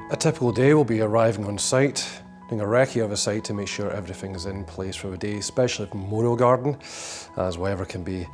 A typical day will be arriving on site, doing a recce of a site to make sure everything is in place for the day, especially for Memorial Garden, as weather can be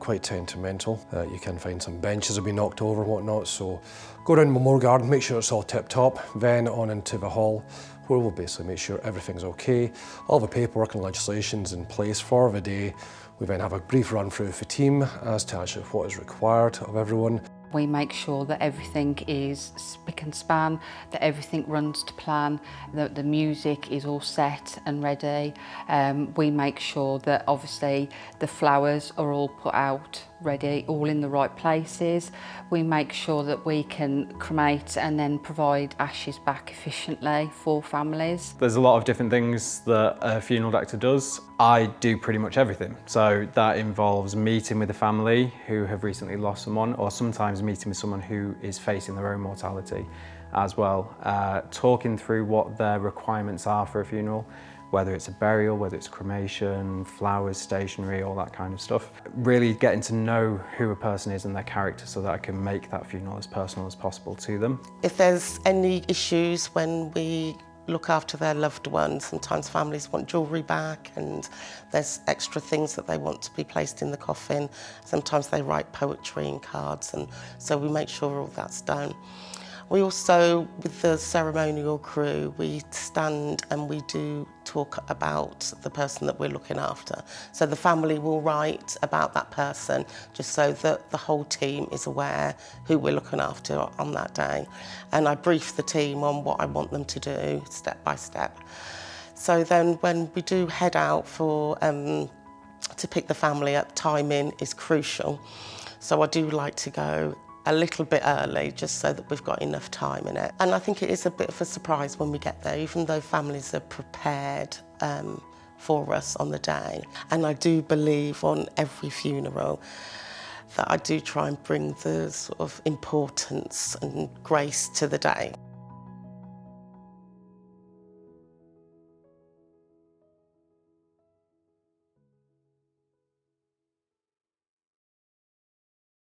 quite temperamental. You can find some benches will be knocked over and whatnot, so go around Memorial Garden, make sure it's all tip-top, then on into the hall, where we'll basically make sure everything's okay. All the paperwork and legislation's in place for the day. We then have a brief run through with the team as to actually what is required of everyone. We make sure that everything is spick and span, that everything runs to plan, that the music is all set and ready. We make sure that obviously the flowers are all put out, ready, all in the right places. We make sure that we can cremate and then provide ashes back efficiently for families. There's a lot of different things that a funeral director does. I do pretty much everything. So that involves meeting with the family who have recently lost someone, or sometimes meeting with someone who is facing their own mortality as well. Talking through what their requirements are for a funeral, whether it's a burial, whether it's cremation, flowers, stationery, all that kind of stuff. Really getting to know who a person is and their character so that I can make that funeral as personal as possible to them. If there's any issues when we look after their loved ones, sometimes families want jewellery back and there's extra things that they want to be placed in the coffin. Sometimes they write poetry and cards, and so we make sure all that's done. We also, with the ceremonial crew, we stand and we do talk about the person that we're looking after. So the family will write about that person just so that the whole team is aware who we're looking after on that day. And I brief the team on what I want them to do step by step. So then when we do head out for to pick the family up, timing is crucial. So I do like to go a little bit early, just so that we've got enough time in it. And I think it is a bit of a surprise when we get there, even though families are prepared for us on the day. And I do believe on every funeral that I do try and bring the sort of importance and grace to the day.